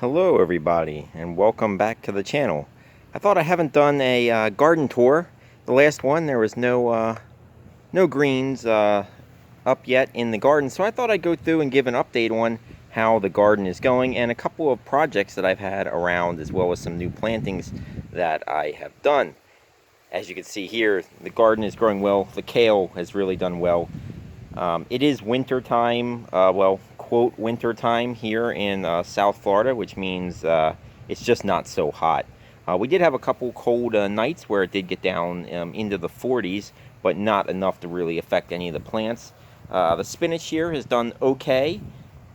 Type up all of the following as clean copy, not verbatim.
Hello everybody and welcome back to the channel. I thought I haven't done a garden tour. The last one there was no greens up yet in the garden, so I thought I'd go through and give an update on how the garden is going and a couple of projects that I've had around, as well as some new plantings that I have done. As you can see here, the garden is growing well. The kale has really done well. It is winter time, well, quote, winter time here in South Florida, which means it's just not so hot. We did have a couple cold nights where it did get down into the 40s, but not enough to really affect any of the plants. The spinach here has done okay.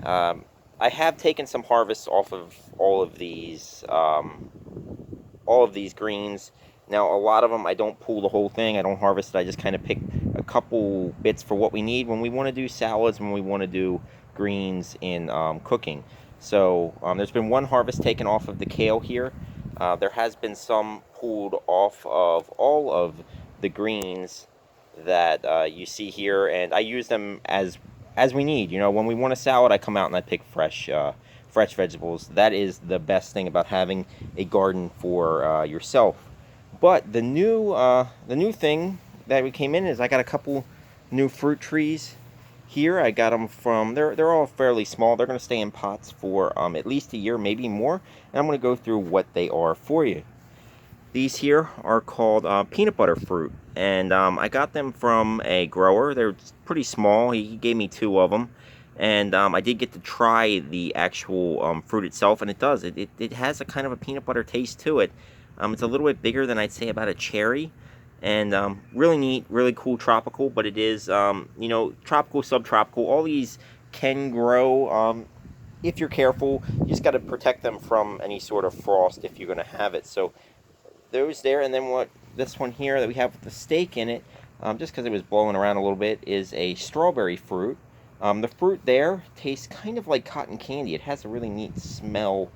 I have taken some harvests off of all of these greens. Now, a lot of them, I don't pull the whole thing. I don't harvest it. I just kind of pick a couple bits for what we need when we want to do salads, when we want to do greens in cooking. So there's been one harvest taken off of the kale here. There has been some pulled off of all of the greens that you see here, and I use them as we need. You know, when we want a salad, I come out and I pick fresh vegetables. That is the best thing about having a garden for yourself. But the new thing that we came in is I got a couple new fruit trees here. I got them from, they're all fairly small. They're going to stay in pots for at least a year, maybe more. And I'm going to go through what they are for you. These here are called peanut butter fruit, and I got them from a grower. They're pretty small. He gave me two of them, and I did get to try the actual fruit itself, and it does. It has a kind of a peanut butter taste to it. It's a little bit bigger than I'd say about a cherry, and really neat, really cool, tropical. But it is, you know, tropical, subtropical. All these can grow if you're careful. You just got to protect them from any sort of frost if you're going to have it. So those there, and then this one here that we have with the steak in it, just because it was blowing around a little bit, is a strawberry fruit. The fruit there tastes kind of like cotton candy. It has a really neat smell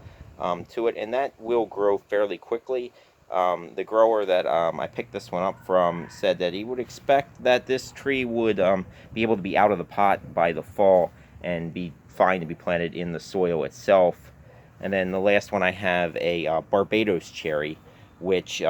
to it, and that will grow fairly quickly. The grower that I picked this one up from said that he would expect that this tree would be able to be out of the pot by the fall and be fine to be planted in the soil itself. And then the last one I have a Barbados cherry, which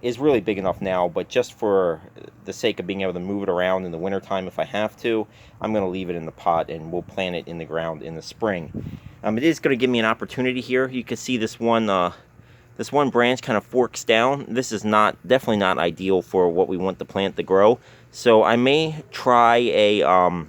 is really big enough now, but just for the sake of being able to move it around in the wintertime if I have to, I'm going to leave it in the pot and we'll plant it in the ground in the spring. It is going to give me an opportunity here. You can see this one branch kind of forks down. This is definitely not ideal for what we want the plant to grow. So I may try a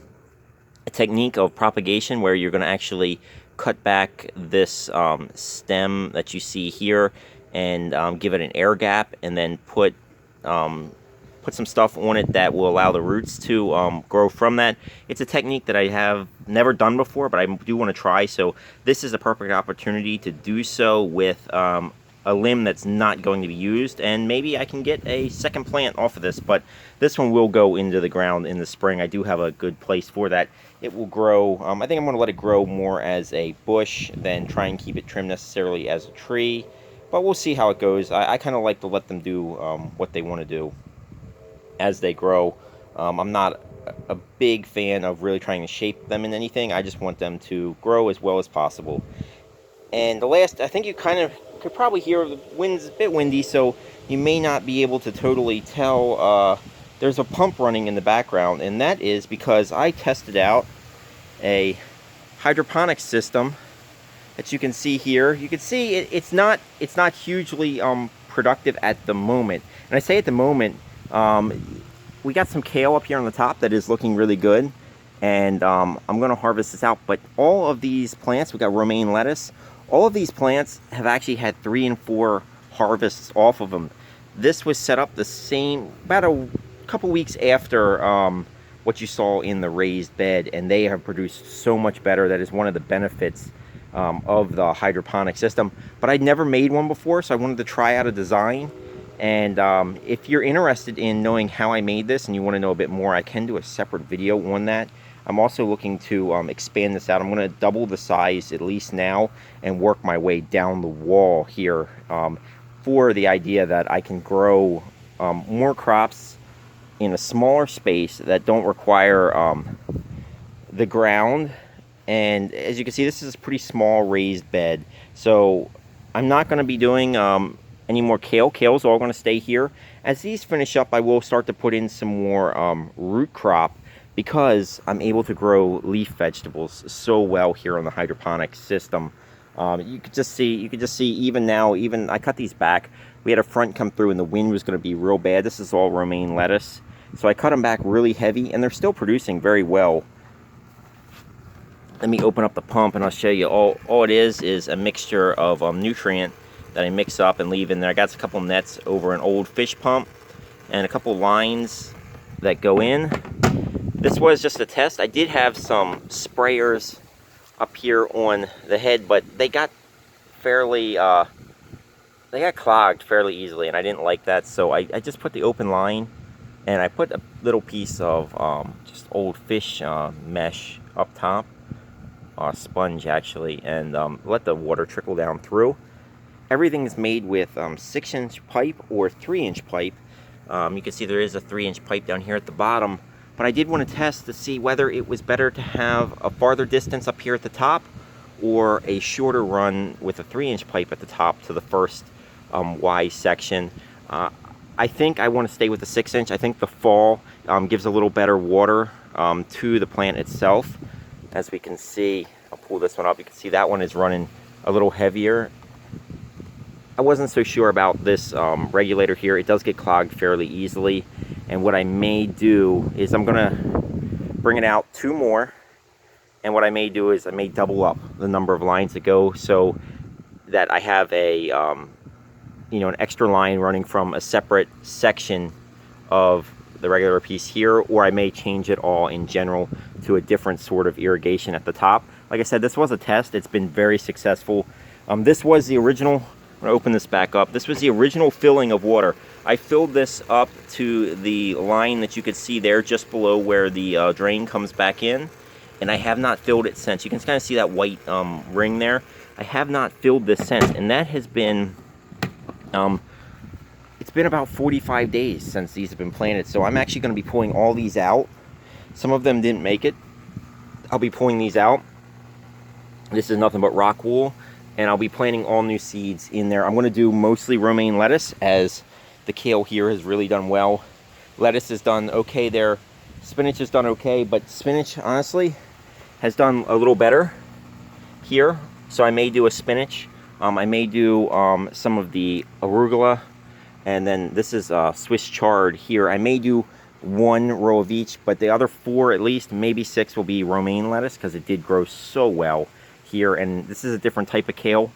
technique of propagation where you're going to actually cut back this stem that you see here and give it an air gap, and then put some stuff on it that will allow the roots to grow from that. It's a technique that I have never done before, but I do want to try. So this is a perfect opportunity to do so with a limb that's not going to be used, and maybe I can get a second plant off of this. But this one will go into the ground in the spring. I do have a good place for that. It will grow, I think I'm going to let it grow more as a bush than try and keep it trimmed necessarily as a tree. But we'll see how it goes. I kind of like to let them do what they want to do as they grow. I'm not a big fan of really trying to shape them in anything. I just want them to grow as well as possible. And the last, I think you kind of could probably hear the wind's a bit windy, so you may not be able to totally tell. There's a pump running in the background, and that is because I tested out a hydroponic system that you can see here. You can see it's not hugely productive at the moment. And I say at the moment, we got some kale up here on the top that is looking really good, and I'm going to harvest this out. But all of these plants, we got romaine lettuce. All of these plants have actually had 3 and 4 harvests off of them. This was set up the same about a couple weeks after what you saw in the raised bed, and they have produced so much better. That is one of the benefits of the hydroponic system. But I'd never made one before, so I wanted to try out a design. And if you're interested in knowing how I made this and you want to know a bit more, I can do a separate video on that. I'm also looking to expand this out. I'm going to double the size at least now and work my way down the wall here for the idea that I can grow more crops in a smaller space that don't require the ground And as you can see, this is a pretty small raised bed. So I'm not going to be doing any more kale. Kale's all going to stay here. As these finish up, I will start to put in some more root crop, because I'm able to grow leaf vegetables so well here on the hydroponic system. You could just see even now, even I cut these back. We had a front come through and the wind was going to be real bad. This is all romaine lettuce. So I cut them back really heavy, and they're still producing very well. Let me open up the pump and I'll show you. All it is a mixture of nutrient that I mix up and leave in there. I got a couple nets over an old fish pump and a couple lines that go in. This was just a test. I did have some sprayers up here on the head, but they got clogged fairly easily, and I didn't like that. So I just put the open line, and I put a little piece of just old fish mesh up top, sponge actually, and let the water trickle down through. Everything is made with 6-inch pipe or 3-inch pipe. You can see there is a 3-inch pipe down here at the bottom. But I did want to test to see whether it was better to have a farther distance up here at the top, or a shorter run with a 3-inch pipe at the top to the first Y section. I think I want to stay with the 6-inch. I think the fall gives a little better water to the plant itself. As we can see, I'll pull this one up. You can see that one is running a little heavier. I wasn't so sure about this regulator here. It does get clogged fairly easily. And what I may do is I'm going to bring it out 2 more. And what I may do is I may double up the number of lines that go, so that I have a, an extra line running from a separate section of the regular piece here, or I may change it all in general to a different sort of irrigation at the top. Like I said, this was a test. It's been very successful. This was the original. I'm going to open this back up. This was the original filling of water. I filled this up to the line that you could see there just below where the drain comes back in, and I have not filled it since. You can kind of see that white ring there. I have not filled this since, and that has been, it's been about 45 days since these have been planted. So I'm actually going to be pulling all these out. Some of them didn't make it. I'll be pulling these out. This is nothing but rock wool. And I'll be planting all new seeds in there. I'm going to do mostly romaine lettuce, as the kale here has really done well. Lettuce has done okay there. Spinach has done okay, but spinach, honestly, has done a little better here. So I may do a spinach. I may do some of the arugula. And then this is Swiss chard here. I may do 1 row of each, but the other 4, at least, maybe 6, will be romaine lettuce, because it did grow so well here. And this is a different type of kale.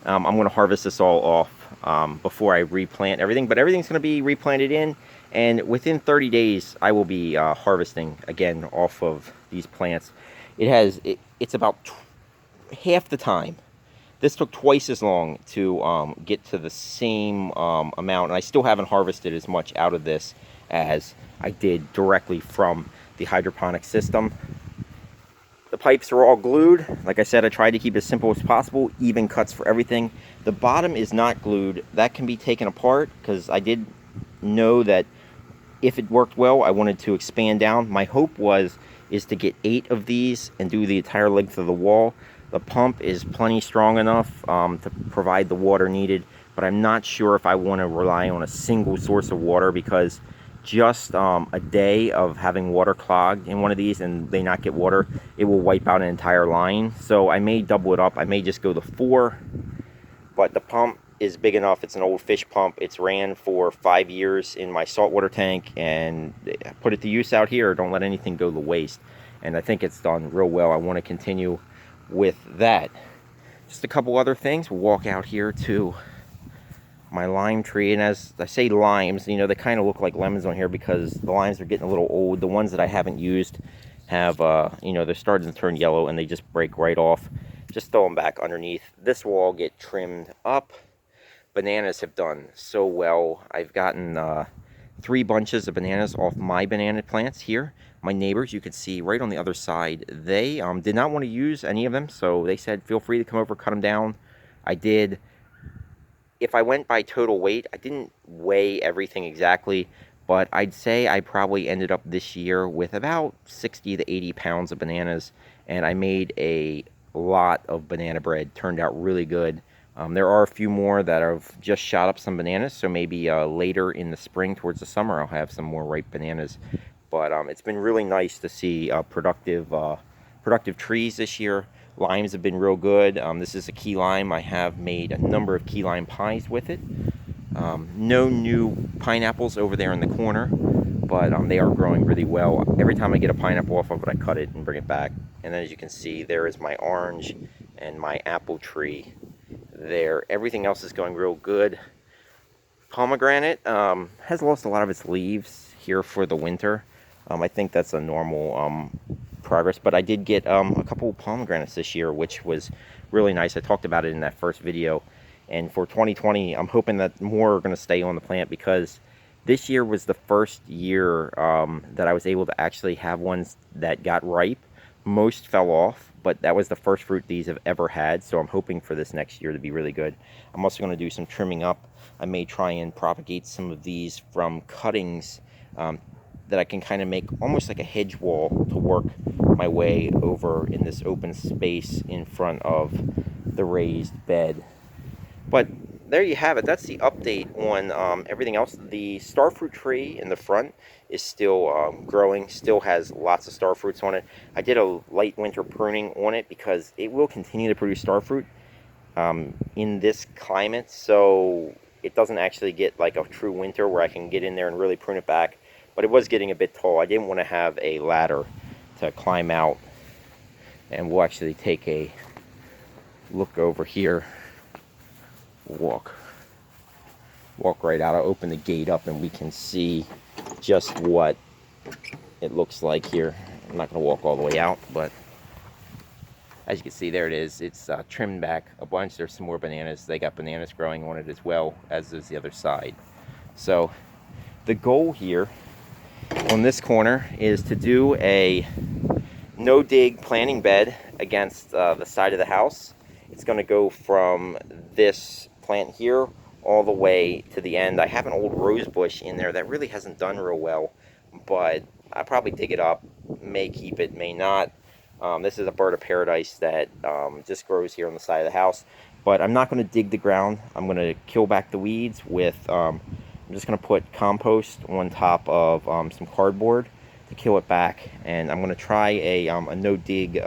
I'm going to harvest this all off before I replant everything, but everything's going to be replanted in, and within 30 days I will be harvesting again off of these plants. It's about half the time. This took twice as long to get to the same amount, and I still haven't harvested as much out of this as I did directly from the hydroponic system. The pipes are all glued. Like I said, I tried to keep it as simple as possible, even cuts for everything. The bottom is not glued. That can be taken apart, because I did know that if it worked well, I wanted to expand down. My hope is to get 8 of these and do the entire length of the wall. The pump is plenty strong enough to provide the water needed, but I'm not sure if I want to rely on a single source of water, because just a day of having water clogged in one of these and they not get water, it will wipe out an entire line. So I may double it up. I may just go to 4, but the pump is big enough. It's an old fish pump. It's ran for 5 years in my saltwater tank, and put it to use out here. Don't let anything go to waste. And I think it's done real well. I want to continue with that. Just a couple other things. We'll walk out here to my lime tree, and as I say limes, they kind of look like lemons on here because the limes are getting a little old. The ones that I haven't used have, they're starting to turn yellow and they just break right off. Just throw them back underneath. This will all get trimmed up. Bananas have done so well. I've gotten 3 bunches of bananas off my banana plants here. My neighbors, you can see right on the other side, they did not want to use any of them, so they said feel free to come over, cut them down. I did. If I went by total weight, I didn't weigh everything exactly, but I'd say I probably ended up this year with about 60 to 80 pounds of bananas, and I made a lot of banana bread. Turned out really good. There are a few more that have just shot up some bananas, so maybe later in the spring towards the summer I'll have some more ripe bananas. But it's been really nice to see productive trees this year. Limes have been real good. This is a key lime. I have made a number of key lime pies with it. No new pineapples over there in the corner, but they are growing really well. Every time I get a pineapple off of it, I cut it and bring it back. And as you can see, there is my orange and my apple tree there. Everything else is going real good. Pomegranate has lost a lot of its leaves here for the winter. I think that's a normal progress, but I did get a couple of pomegranates this year, which was really nice. I talked about it in that first video. And for 2020, I'm hoping that more are going to stay on the plant, because this year was the first year that I was able to actually have ones that got ripe. Most fell off, but that was the first fruit these have ever had, so I'm hoping for this next year to be really good. I'm also going to do some trimming up. I may try and propagate some of these from cuttings that I can kind of make almost like a hedge wall to work my way over in this open space in front of the raised bed. But there you have it. That's the update on everything else. The starfruit tree in the front is still growing, still has lots of starfruits on it. I did a light winter pruning on it because it will continue to produce starfruit in this climate, so it doesn't actually get like a true winter where I can get in there and really prune it back. But it was getting a bit tall. I didn't want to have a ladder to climb out, and we'll actually take a look over here. Walk right out. I'll open the gate up and we can see just what it looks like here. I'm not going to walk all the way out, but as you can see, there it is. It's trimmed back a bunch. There's some more bananas. They got bananas growing on it as well, as is the other side. So the goal here on this corner is to do a no-dig planting bed against the side of the house. It's going to go from this plant here all the way to the end. I have an old rose bush in there that really hasn't done real well, but I'll probably dig it up, may keep it, may not. This is a bird of paradise that just grows here on the side of the house, but I'm not going to dig the ground. I'm going to kill back the weeds with, I'm just going to put compost on top of some cardboard to kill it back, and I'm going to try a no-dig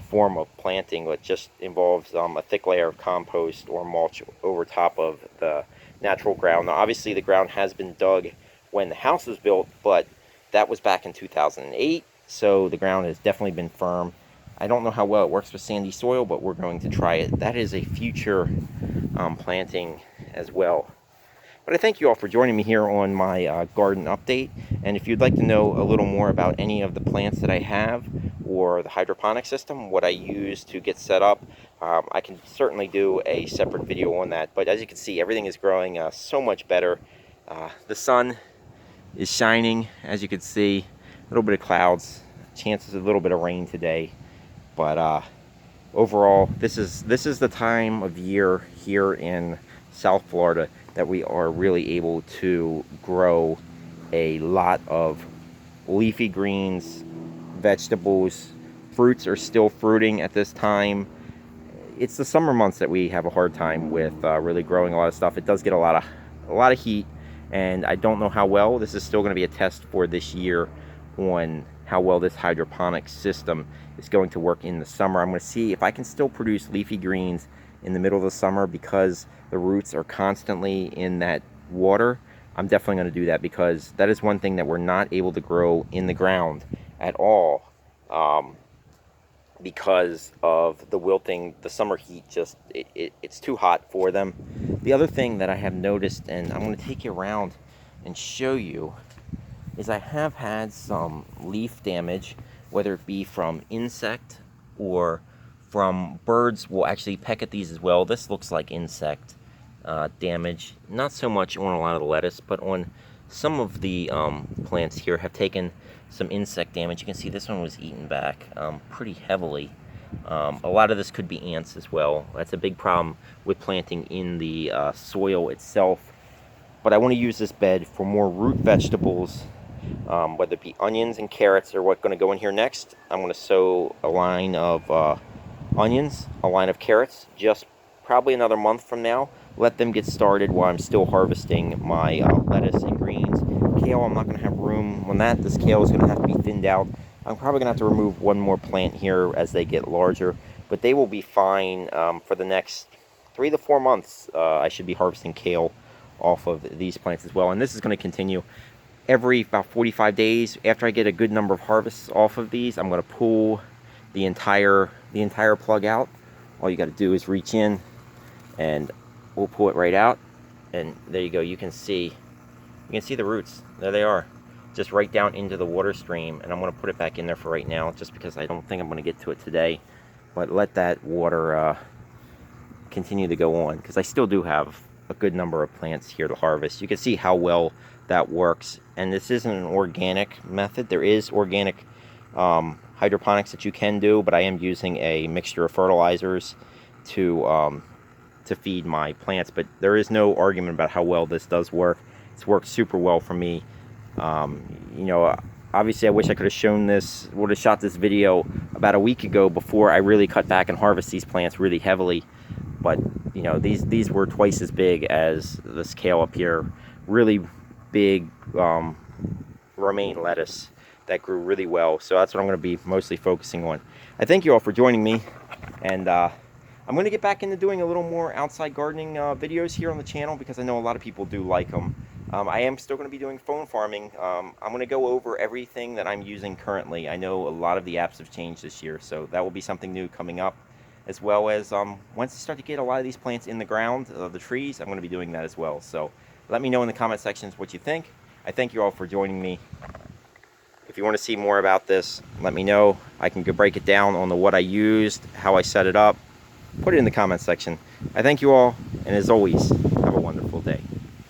form of planting, which just involves a thick layer of compost or mulch over top of the natural ground. Now, obviously, the ground has been dug when the house was built, but that was back in 2008, so the ground has definitely been firm. I don't know how well it works with sandy soil, but we're going to try it. That is a future planting as well. But I thank you all for joining me here on my garden update. And if you'd like to know a little more about any of the plants that I have or the hydroponic system, what I use to get set up, I can certainly do a separate video on that. But as you can see, everything is growing so much better. The sun is shining, as you can see. A little bit of clouds, chances of a little bit of rain today. But overall, this is the time of year here in South Florida that we are really able to grow a lot of leafy greens, vegetables. Fruits are still fruiting at this time. It's the summer months that we have a hard time with really growing a lot of stuff. It does get a lot of heat, and I don't know how well. This is still going to be a test for this year on how well this hydroponic system is going to work in the summer. I'm going to see if I can still produce leafy greens in the middle of the summer because the roots are constantly in that water. I'm definitely going to do that because that is one thing that we're not able to grow in the ground at all because of the wilting. The summer heat, just it's too hot for them. The other thing that I have noticed, and I'm going to take you around and show you, is I have had some leaf damage, whether it be from insect or from birds will actually peck at these as well. This looks like insect damage, not so much on a lot of the lettuce, but on some of the plants here have taken some insect damage. You can see this one was eaten back pretty heavily. A lot of this could be ants as well. That's a big problem with planting in the soil itself. but I want to use this bed for more root vegetables, whether it be onions and carrots or what's going to go in here next. I'm going to sow a line of onions, a line of carrots, just probably another month from now. Let them get started while I'm still harvesting my lettuce and greens. Kale, I'm not going to have room on that. This kale is going to have to be thinned out. I'm probably going to have to remove one more plant here as they get larger, but they will be fine for the next 3 to 4 months. I should be harvesting kale off of these plants as well, and this is going to continue every about 45 days. After I get a good number of harvests off of these, I'm going to pull the entire plug out. All you got to do is reach in and we'll pull it right out, and there you go. You can see the roots. There they are, just right down into the water stream. And I'm going to put it back in there for right now, just because I don't think I'm going to get to it today, but let that water continue to go on, because I still do have a good number of plants here to harvest. You can see how well that works. And this isn't an organic method. There is organic hydroponics that you can do, but I am using a mixture of fertilizers to feed my plants. But there is no argument about how well this does work. It's worked super well for me. You know, obviously I wish I could have shown this, would have shot this video about a week ago before I really cut back and harvest these plants really heavily. But you know, these were twice as big as this kale up here. Really big romaine lettuce that grew really well. So that's what I'm going to be mostly focusing on. I thank you all for joining me, and I'm going to get back into doing a little more outside gardening videos here on the channel, because I know a lot of people do like them. I am still going to be doing phone farming. I'm going to go over everything that I'm using currently. I know a lot of the apps have changed this year, so that will be something new coming up. As well as once I start to get a lot of these plants in the ground, the trees, I'm going to be doing that as well. So let me know in the comment sections what you think. I thank you all for joining me. If you want to see more about this, let me know. I can go break it down on what I used, how I set it up. Put it in the comment section. I thank you all, and as always, have a wonderful day.